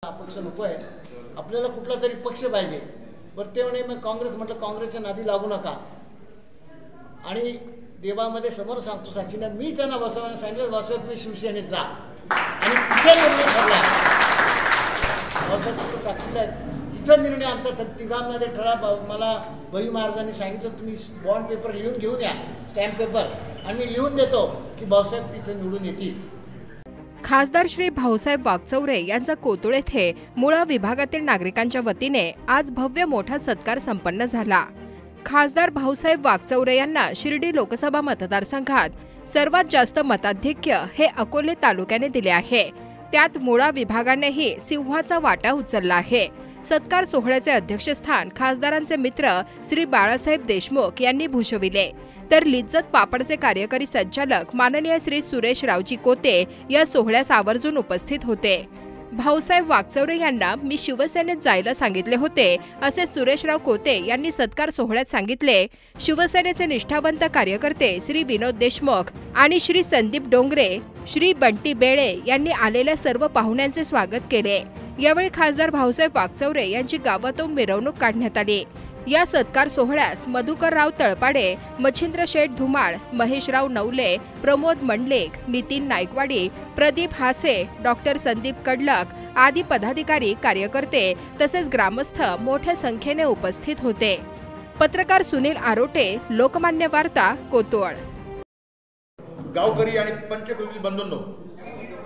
अपक्ष नको आहे, आपल्याला कुठला तरी पक्ष पाहिजे. बरं ते म्हणे मग काँग्रेस, म्हटलं काँग्रेसच्या नादी लागू नका. आणि देवामध्ये समोर सांगतो साक्षीने, मी त्यांना बसवायला सांगितलं, बसवा तुम्ही शिवसेनेत जा. आणि तिथे निर्णय ठरला, बसवा साक्षीला तिथं निर्णय आमचा तिघांमध्ये ठरला. मला भई महाराजांनी सांगितलं तुम्ही बॉन्ड पेपर लिहून घेऊन या, स्टॅम्प पेपर, आणि मी लिहून देतो की भाऊसाहेब तिथे निवडून येतील. खासदार श्री भाऊसाहेब वागचौरे यांचा कोतुळ येथे मुळा विभागातील नागरिकांच्या वतीने आज भव्य मोठा सत्कार संपन्न झाला. खासदार भाऊसाहेब वागचौरे यांना शिर्डी लोकसभा मतदारसंघात सर्वात जास्त मताधिक्य हे अकोले तालुक्याने दिले आहे. त्यात मुळा विभागानेही सिंहाचा वाटा उचलला आहे. सत्कार सोहळ्याचे अध्यक्षस्थान खासदारांचे मित्र श्री बाळासाहेब देशमुख यांनी भूषविले, तर लिज्जत पापडचे कार्यकारी संचालक माननीय श्री सुरेश रावजी कोते या सोहळ्यास आवर्जून उपस्थित होते. भाऊसाहेब वागचौरे यांना मी शिवसेनेत जायला सांगितले होते असे सुरेशराव कोते यांनी सत्कार सोहळ्यात सांगितले. शिवसेनेचे निष्ठावंत कार्यकर्ते श्री विनोद देशमुख आणि श्री संदीप डोंगरे, श्री बंटी बेळे यांनी आलेल्या सर्व पाहुण्यांचे स्वागत केले. यावेळी खासदार भाऊसाहेब वागचौरे यांची गावातून मिरवणूक काढण्यात आली. या सत्कार सोहळ्यास मधुकरराव तळपाडे, मच्छिंद्र शेठ धुमाळ, महेशराव नवले, प्रमोद मंडलेक, नितीन नायकवाडी, प्रदीप हासे, डॉक्टर संदीप कडलक आदी पदाधिकारी, कार्यकर्ते तसेच ग्रामस्थ मोठ्या संख्येने उपस्थित होते. पत्रकार सुनील आरोटे, लोकमान्य वार्ता, कोतुळ. गावकरी आणि पंचकुली बंधूंनो,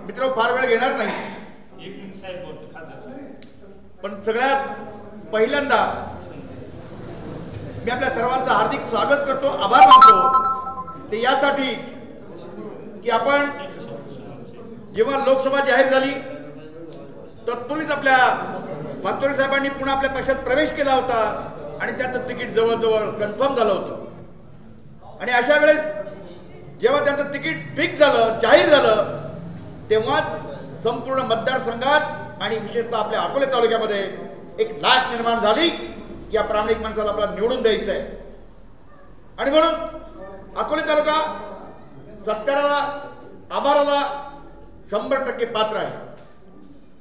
मित्र फार वेळ घेणार नाही, पण सगळ्यात पहिल्यांदा मी आपल्या सर्वांचं हार्दिक स्वागत करतो, आभार मानतो. ते यासाठी की आपण जेव्हा लोकसभा जाहीर झाली तत्पूर्वीच आपल्या वागचौरे साहेबांनी पुन्हा आपल्या पक्षात प्रवेश केला होता आणि त्याचं तिकीट जवळजवळ कन्फर्म झालं होतं. आणि अशा वेळेस जेव्हा त्यांचं तिकीट फिक्स झालं, जाहीर झालं, तेव्हाच संपूर्ण मतदारसंघात आणि विशेषतः आपल्या अकोले तालुक्यामध्ये एक लाट निर्माण झाली की या प्रामाणिक माणसाला आपल्याला निवडून द्यायचं आहे. आणि म्हणून अकोले तालुका सत्काराला, आभाराला 100% पात्र आहे.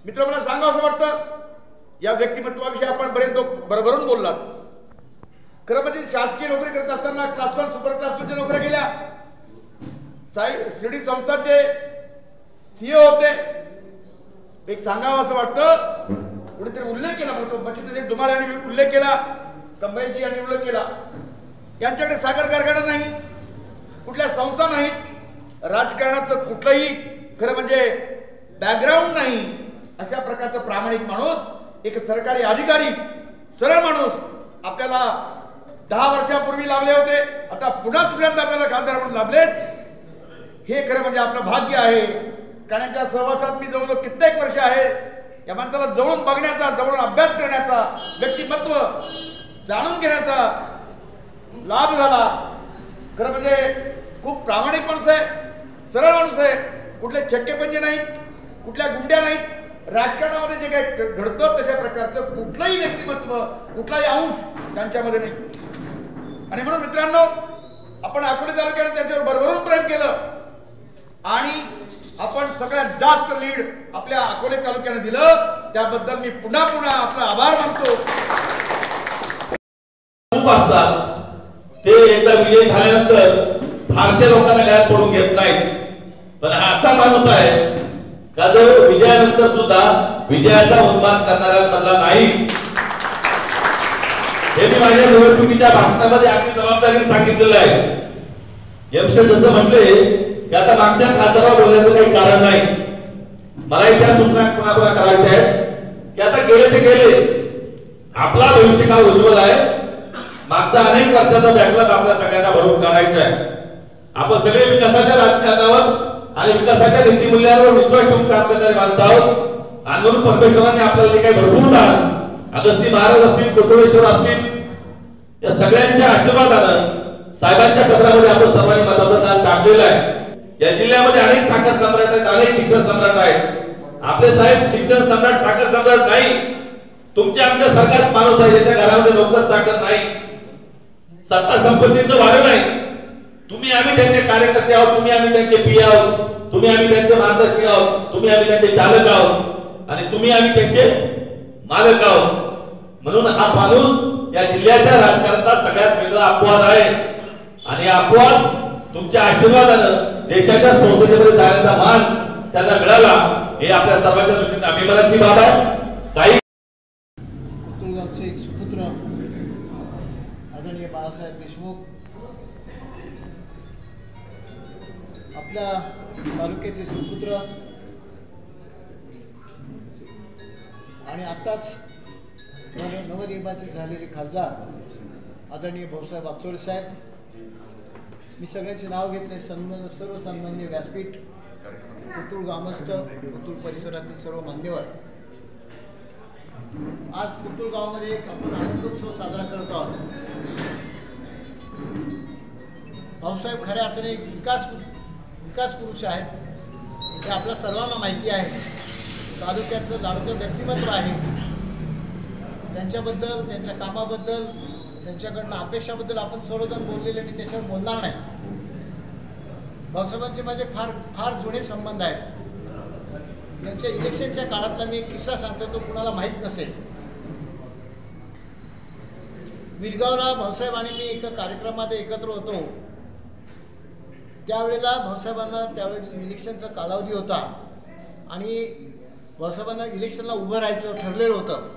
मित्र, मला सांगावं असं वाटतं, या व्यक्तिमत्वाविषयी आपण बरेच लोक भरभरून बोललात. खरं म्हणजे शासकीय नोकरी करत असताना क्लास 1 सुपर क्लास 2च्या नोकऱ्या केल्या, शिर्डी संस्थाचे CEO होते. एक सांगावं असं वाटतं, कुणीतरी उल्लेख केला, मच्छिंद्र धुमाळ यांनी उल्लेख केला, कंबळेजी यांनी उल्लेख केला, यांच्याकडे साखर कारखाना नाही, कुठल्या संस्था नाहीत, राजकारणाचं कुठलंही खरं म्हणजे बॅकग्राऊंड नाही. अशा प्रकारचा प्रामाणिक माणूस, एक सरकारी अधिकारी, सरळ माणूस आपल्याला 10 वर्षापूर्वी लाभले होते, आता पुन्हा दुसऱ्यांदा आपल्याला खासदार म्हणून लाभलेत. हे खरं म्हणजे आपलं भाग्य आहे. कारण यांच्या सहवासात मी जवळजवळ कित्येक वर्ष आहे. या माणसाला जवळून बघण्याचा, जवळून अभ्यास करण्याचा, व्यक्तिमत्व जाणून घेण्याचा लाभ झाला. खरं म्हणजे खूप प्रामाणिक माणूस आहे, सरळ माणूस आहे, कुठले छक्केपंजे नाहीत, कुठल्या गुंड्या नाहीत. राजकारणामध्ये जे काही घडतं तशा प्रकारचं कुठलंही व्यक्तिमत्व, कुठलाही अंश त्यांच्यामध्ये नाही. आणि म्हणून मित्रांनो, आपण अकोले तालुक्याने त्यांच्यावर भरभरून प्रेम केलं आणि आपण सगळ्यात जास्त लीड आपल्या अकोले तालुक्याने दिलं. त्याबद्दल मी पुन्हा पुन्हा आपला आभार मानतो. खूप असतात ते एकदा विजय झाल्यानंतर फारसे लोकांना लयात पडून घेत नाहीत, पण हा असा माणूस आहे का जो विजयानंतर सुद्धा विजयाचा उन्मान करणारा मधला नाही. हे मी माझ्या निवडणुकीच्या भाषणामध्ये अगदी जबाबदारीने सांगितलेलं आहे. यमशेठ जसं म्हटले की आता मागच्या खासदारावर बोलण्याचं काही कारण नाही. मला त्या सूचना पुन्हा पुन्हा करायच्या आहेत की आता गेले ते गेले, आपला भविष्यकाळ उज्ज्वल आहे. मागचा अनेक वर्षाचा बॅकलॉग आपल्या सगळ्यांना भरून काढायचा आहे. आपण सगळे विकासाच्या राजकारणावर आणि विकासाच्या नीतिमूल्यांवर विश्वास ठेवून काम करणारे माणसं आहोत. आणि म्हणून परमेश्वराने आपल्याला जे काही भरपूर दान, अगस्ती महाराज असतील, कोटवेश्वर असतील, या सगळ्यांच्या आशीर्वादानं साहेबांच्या पत्रामध्ये आपण सर्वांनी मताचं दान टाकलेलं आहे. या जिल्ह्यामध्ये अनेक साखर सम्राट आहेत, अनेक शिक्षण सम्राट आहेत. आपले साहेब शिक्षण सम्राट, साखर सम्राट नाही. तुमच्या आमच्या सरकार माणूस आहे ज्याच्या घरामध्ये नोकर चाकर नाही, सत्ता संपत्तीचं वारं नाही. तुम्ही आम्ही त्यांचे कार्यकर्ते आहोत, तुम्ही आम्ही त्यांचे पी आहोत, तुम्ही आम्ही त्यांचे मार्गदर्शक आहोत, तुम्ही आम्ही त्यांचे चालक आहोत. आणि तुम्ही आम्ही त्यांचे मालक आहोत. म्हणून हा माणूस या जिल्ह्याच्या राजकारणाचा सगळ्यात वेगळा अपवाद आहे आणि अपवाद तुमच्या आशीर्वादानं देशाच्या संसदेमध्ये जाण्याचा मान त्यांना मिळाला हे आपल्या सर्वांच्या दृष्टीने अभिमानाची बाब आहे. काही उत्तुंगाचे एक सुपुत्र आदरणीय बाळासाहेब देशमुख आपल्या तालुक्याचे सुपुत्र आणि आत्ताच नवनिर्वाचित झालेले खासदार आदरणीय भाऊसाहेब वागचौरे साहेब, मी सगळ्यांचे नाव घेतले, सर्व सन्माननीय व्यासपीठ, पुतूर ग्रामस्थ, पुतूर परिसरातील सर्व मान्यवर, आज पुतूर गावामध्ये एक आपण आनंदोत्सव साजरा करत आहोत. भाऊसाहेब खऱ्या अर्थाने विकास पुरुष आहेत, हे आपल्या सर्वांना माहिती आहे. तालुक्याचं लाडकं व्यक्तिमत्व आहे. त्यांच्याबद्दल, त्यांच्या कामाबद्दल, त्यांच्याकडनं अपेक्षाबद्दल आपण सर्वजण बोललेले, मी त्याच्यावर बोलणार नाही. भाऊसाहेबांचे माझे फार जुने संबंध आहेत. त्यांच्या इलेक्शनच्या काळातला मी एक किस्सा सांगतो, तो कुणाला माहीत नसेल. विरगावला भाऊसाहेब आणि मी एका कार्यक्रमात एकत्र होतो. त्यावेळेला भाऊसाहेबांना त्यावेळेला इलेक्शनचा कालावधी होता आणि भाऊसाहेबांना इलेक्शनला उभं राहायचं ठरलेलं होतं.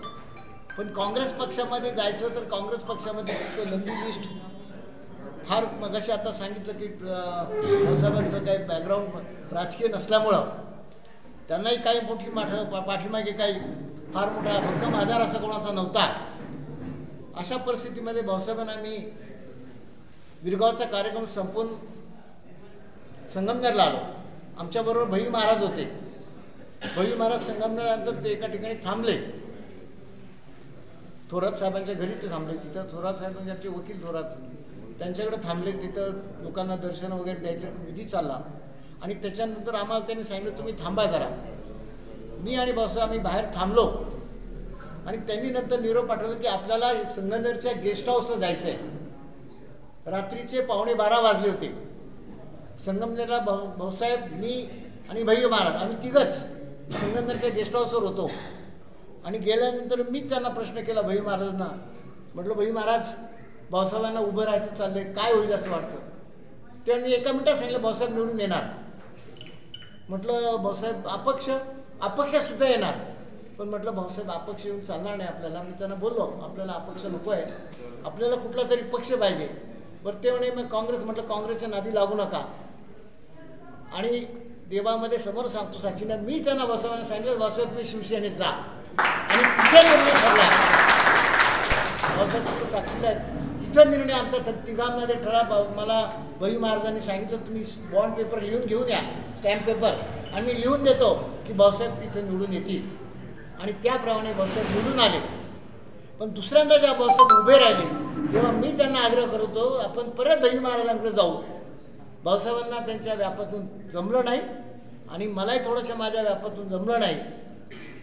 पण काँग्रेस पक्षामध्ये जायचं तर काँग्रेस पक्षामध्ये फक्त लंबी लिस्ट फार, मगाशी आता सांगितलं की भाऊसाहेबांचं काही बॅकग्राऊंड राजकीय नसल्यामुळं त्यांनाही काही मोठी पाठीमागे काही फार मोठा भक्कम आधार असा कोणाचा नव्हता. अशा परिस्थितीमध्ये भाऊसाहेबांना मी विरगावचा कार्यक्रम संपून संगमनेरला आलो. आमच्याबरोबर भैयू महाराज होते. भैयू महाराज संगमनेरनंतर ते एका ठिकाणी थांबले. थोरात साहेबांच्या घरी ते थांबले. तिथं थोरात साहेबांचे आमचे वकील थोरात त्यांच्याकडे थांबले. तिथं लोकांना दर्शन वगैरे द्यायचं विधी चालला आणि त्याच्यानंतर आम्हाला त्यांनी सांगितलं तुम्ही थांबा जरा. मी आणि भाऊसाहेब आम्ही बाहेर थांबलो आणि त्यांनी नंतर निरोप पाठवलं की आपल्याला संगमनेरच्या गेस्ट हाऊसला जायचं आहे. रात्रीचे 11:15 वाजले होते. संगमनेरला भाऊसाहेब, मी आणि भैयू महाराज आम्ही तिघंच संगमनेरच्या गेस्ट हाऊसवर होतो. आणि गेल्यानंतर मीच त्यांना प्रश्न केला भैयू महाराजांना, म्हटलं भैयू महाराज भाऊसाहेबांना उभं राहायचं चाललंय, काय होईल असं वाटतं? त्यांनी एका मिनिटात सांगितलं भाऊसाहेब निवडून येणार. म्हटलं भाऊसाहेब अपक्षसुद्धा येणार. पण म्हटलं भाऊसाहेब अपक्ष येऊन चालणार नाही आपल्याला. मी त्यांना बोललो आपल्याला अपक्ष नको आहे, आपल्याला कुठला तरी पक्ष पाहिजे. बरं ते म्हणे मग काँग्रेस. म्हटलं काँग्रेसच्या नादी लागू नका. आणि देवामध्ये समोर सांगतो साक्षीनं, मी त्यांना भाऊसाहेबांना सांगितलं भाऊसाहेब तुम्ही शिवसेनेत जा आणि तिथे निर्णय ठरला. भाऊसाहेब तिथं साक्षीला आहेत. तिथं निर्णय आमचा तिघांमध्ये ठरला. मला भैयू महाराजांनी सांगितलं तुम्ही बॉन्ड पेपर लिहून घेऊन या, स्टॅम्प पेपर, आणि मी लिहून देतो की भाऊसाहेब तिथं निवडून येतील. आणि त्याप्रमाणे भाऊसाहेब निवडून आले. पण दुसऱ्यांदा जेव्हा भाऊसाहेब उभे राहिले तेव्हा मी त्यांना आग्रह करतो आपण परत भैयू महाराजांकडे जाऊ. भाऊसाहेबांना त्यांच्या व्यापातून जमलं नाही आणि मलाही थोडंसं माझ्या व्यापातून जमलं नाही.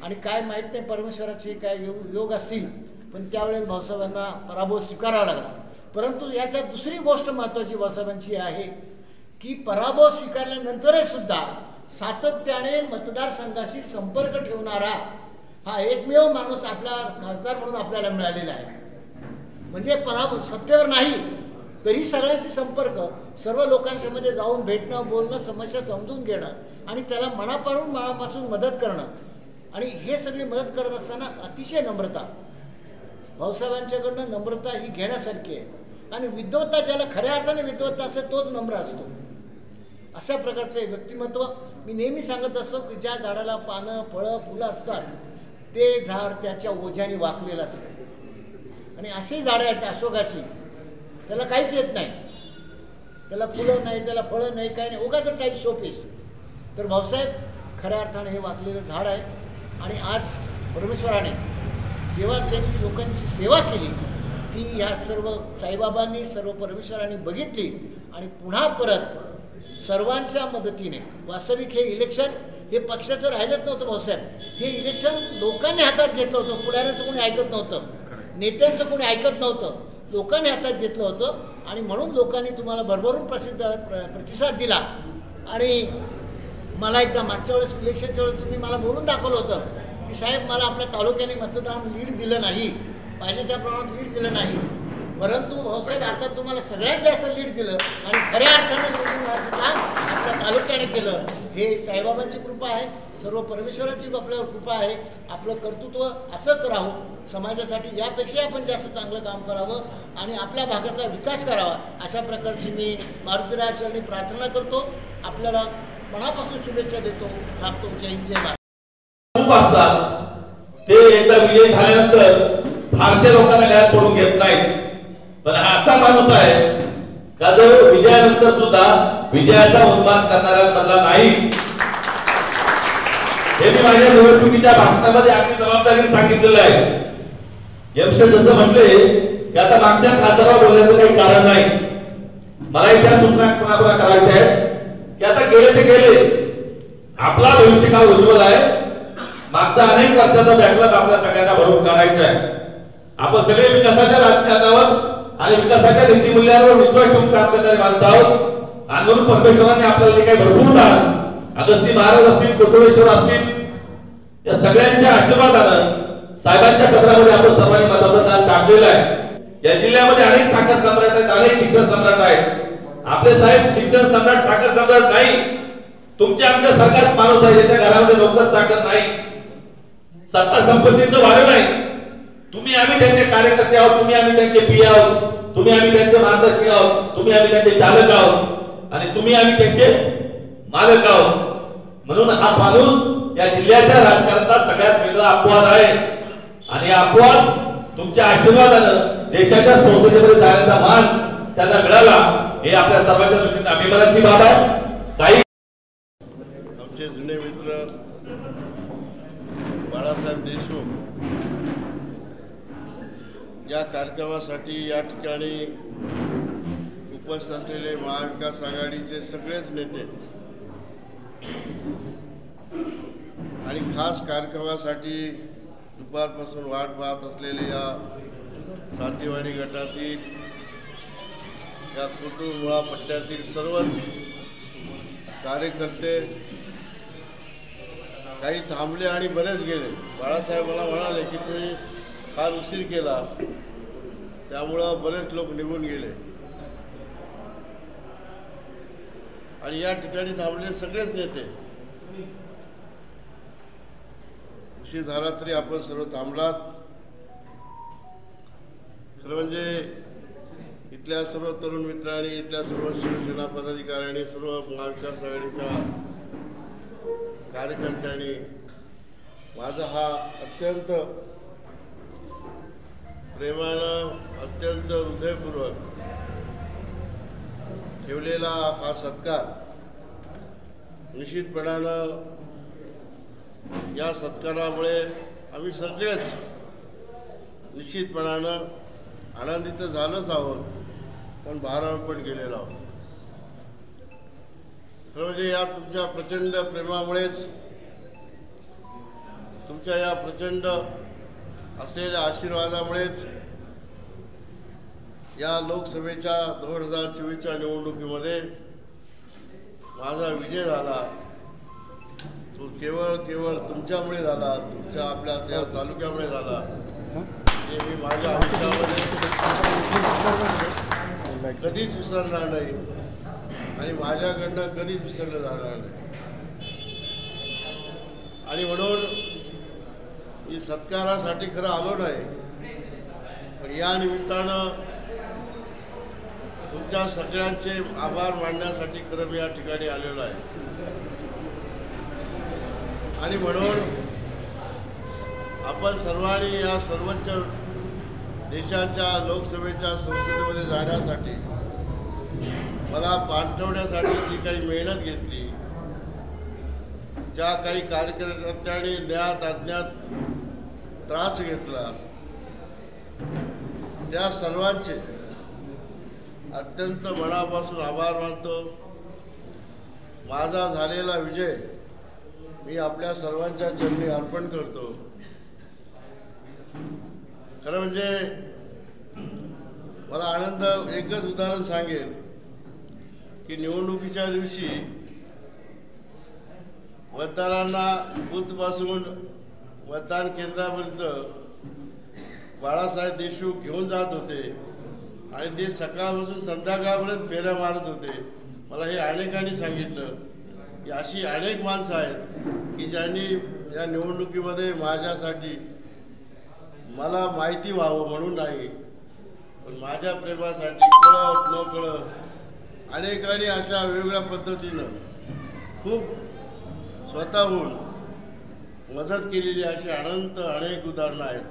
आणि काय माहीत नाही परमेश्वराचे काय योग असतील, पण त्यावेळेस भाऊसाहेबांना पराभव स्वीकारावा लागला. परंतु याच्यात दुसरी गोष्ट महत्त्वाची भाऊसाहेबांची आहे की पराभव स्वीकारल्यानंतरही सुद्धा सातत्याने मतदारसंघाशी संपर्क ठेवणारा हा एकमेव माणूस आपला खासदार म्हणून आपल्याला मिळालेला आहे. म्हणजे पराभव सत्तेवर नाही तरी सगळ्यांशी संपर्क, सर्व लोकांमध्ये जाऊन भेटणं, बोलणं, समस्या समजून घेणं आणि त्याला मनापासून मदत करणं. आणि हे सगळी मदत करत असताना अतिशय नम्रता, भाऊसाहेबांच्याकडनं नम्रता ही घेण्यासारखी आहे. आणि विद्वत्ता, ज्याला खऱ्या अर्थाने विद्वत्ता असेल तोच नम्र असतो. अशा प्रकारचे व्यक्तिमत्व मी नेहमी सांगत असतो की ज्या झाडाला पानं, फळं, फुलं असतात ते झाड त्याच्या ओझ्याने वाकलेलं असतं. आणि अशी झाडं आहेत अशोकाची, त्याला काहीच येत नाही, त्याला फुलं नाही, त्याला फळं नाही, काही नाही, उगाच काही शोपीस. तर भाऊसाहेब खऱ्या अर्थाने हे वाकलेलं झाड आहे. आणि आज परमेश्वराने जेव्हा त्यांनी लोकांची सेवा केली ती ह्या सर्व साईबाबांनी, सर्व परमेश्वरांनी बघितली. आणि पुन्हा परत सर्वांच्या मदतीने, वास्तविक हे इलेक्शन हे पक्षाचं राहिलंच नव्हतं भाऊसाहेब, हे इलेक्शन लोकांनी हातात घेतलं होतं. पुढाऱ्यांचं कोणी ऐकत नव्हतं, नेत्यांचं कोणी ऐकत नव्हतं, लोकांनी हातात घेतलं होतं. आणि म्हणून लोकांनी तुम्हाला भरभरून प्रतिसाद दिला. आणि मला एकदा मागच्या वेळेस इलेक्शनच्या वेळेस तुम्ही मला बोलून दाखवलं होतं की साहेब मला आपल्या तालुक्याने मतदान लीड दिलं नाही, पाहिजे त्या प्रमाणात लीड दिलं नाही, परंतु भाऊसाहेब आता तुम्हाला सगळ्यात जास्त लीड दिलं आणि खऱ्या अर्थाने निवडून येण्याचं काम आपल्या तालुक्याने केलं. हे साईबाबांची कृपा आहे, सर्व परमेश्वराची आपल्यावर कृपा आहे. आपलं कर्तृत्व असंच राहू, समाजासाठी यापेक्षा आपण जास्त चांगलं काम करावं आणि आपल्या भागाचा विकास करावा, अशा प्रकारची मी मारुतीरायाचरणी प्रार्थना करतो. आपल्याला मनापासून शुभेच्छा देतो. थांबतो. जय हिंद, जय भारत. खूप असतात ते एकदा विजयी झाल्यानंतर फारसे लोकांना गळ्यात पडून घेत नाहीत, पण हा असा माणूस आहे का जो विजयानंतर सुद्धा विजयाचा उन्मान करणाऱ्यांमधला नाही. हे मी माझ्या निवडणुकीच्या भाषणामध्ये अगदी जबाबदारीने सांगितलेलं आहे. यमशेठ जसं म्हटले की आता मागच्या खासदारावर बोलण्याचं काही कारण नाही. मला त्या सूचना कोणाकोणा करायच्या आहेत की आता गेले ते गेले, आपला भविष्यकाळ उज्ज्वल आहे. मागचा अनेक वर्षाचा बॅकलॉग आपल्या सगळ्यांना भरून काढायचा आहे. आपण सगळे विकासाच्या राजकारणावर आणि विकासाच्या नीतिमूल्यांवर विश्वास ठेवून काम करणारे माणसं आहोत. आणि म्हणून परमेश्वराने आपल्याला जे काही भरपूर दान, अगस्ती महाराज असतील, कोटोळेश्वर असतील, या सगळ्यांच्या आशीर्वादानं साहेबांच्या पत्रामध्ये आपण सर्वांनी महत्त्वाचं दान टाकलेलं आहे. या जिल्ह्यामध्ये अनेक साखर सम्राट आहेत, अनेक शिक्षण सम्राट आहेत. आपले साहेब शिक्षण सम्राट, साखर सम्राट नाही. तुमच्या आमच्या सरकार माणूस आहे ज्याच्या घरामध्ये नोकर चाकर नाही, सत्ता संपत्तीचं वाढ नाही. तुम्ही आम्ही त्यांचे कार्यकर्ते आहोत, तुम्ही आम्ही त्यांचे पी आहोत, तुम्ही आम्ही त्यांचे मार्गदर्शक आहोत, तुम्ही आम्ही त्यांचे चालक आहोत आणि तुम्ही आम्ही त्यांचे मालक आहोत. म्हणून हा माणूस या जिल्ह्याच्या राजकारणाचा सगळ्यात वेगळा अपवाद आहे आणि अपवाद तुमच्या आशीर्वादानं देशाच्या संसदेमध्ये जाण्याचा मान त्यांना मिळाला, हे आपल्या सर्वांच्या दृष्टीने अभिमानाची बाब आहे. काही आमचे जुने मित्र बाळासाहेब देशमुख या कार्यक्रमासाठी या ठिकाणी उपस्थित असलेले महाविकास आघाडीचे सगळेच नेते आणि खास कार्यक्रमासाठी दुपारपासून वाट पाहत असलेले या सातेवाडी गटातील, या कुटुंबा पट्ट्यातील सर्वच कार्यकर्ते काही थांबले आणि बरेच गेले. बाळासाहेब मला म्हणाले की तुम्ही फार उशीर केला, त्यामुळं बरेच लोक निघून गेले आणि या ठिकाणी थांबले सगळेच नेते. उशीर झाला तरी आपण सर्व थांबलात. खरं म्हणजे इथल्या सर्व तरुण मित्रांनी, इथल्या सर्व शिवसेना पदाधिकाऱ्यांनी, सर्व महाविकास आघाडीच्या कार्यकर्त्यांनी माझा हा अत्यंत प्रेमानं, अत्यंत हृदयपूर्वक ठेवलेला हा सत्कार, निश्चितपणानं या सत्कारामुळे आम्ही सगळेच निश्चितपणानं आनंदित झालोच आहोत, पण भारावून पण गेलेलो आहोत. खरं म्हणजे या तुमच्या प्रचंड प्रेमामुळेच, तुमच्या या प्रचंड असलेल्या आशीर्वादामुळेच या लोकसभेच्या 2024च्या निवडणुकीमध्ये माझा विजय झाला. तो केवळ तुमच्यामुळे झाला, तुमच्या आपल्या त्या तालुक्यामुळे झाला. हे मी माझ्या आयुष्यामध्ये कधीच विसरणार नाही आणि माझ्याकडनं कधीच विसरलं जाणार नाही. आणि म्हणून मी सत्कारासाठी खरं आलो नाही, पण या निमित्तानं तुमच्या सगळ्यांचे आभार मानण्यासाठी खरं मी या ठिकाणी आलेलो आहे. आणि म्हणून आपण सर्वांनी या सर्वोच्च देशाच्या लोकसभेच्या संसदेमध्ये जाण्यासाठी, मला पाठवण्यासाठी जी काही मेहनत घेतली, ज्या काही कार्यकर्त्यांनी ज्ञात अज्ञात त्रास घेतला, त्या सर्वांचे अत्यंत मनापासून आभार मानतो. माझा झालेला विजय मी आपल्या सर्वांच्या चरणी अर्पण करतो. खरं म्हणजे मला आनंद, एकच उदाहरण सांगेल की निवडणुकीच्या दिवशी मतदारांना बूथपासून मतदान केंद्रापर्यंत बाळासाहेब देशमुख घेऊन जात होते आणि ते सकाळपासून संध्याकाळपर्यंत फेऱ्या मारत होते. मला हे अनेकांनी सांगितलं की अशी अनेक माणसं आहेत की ज्यांनी या निवडणुकीमध्ये माझ्यासाठी मला माहिती व्हावं म्हणून नाही, पण माझ्या प्रेमासाठी कळत न कळत अनेकांनी अशा वेगवेगळ्या पद्धतीनं खूप स्वतःहून मदत केलेली अशी अनेक उदाहरणं आहेत.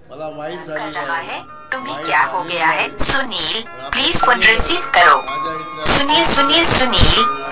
मला माहीत झाली आहे. तुम्हें क्या हो गया है सुनील, प्लीज फोन रिसीव करो. सुनील सुनील सुनील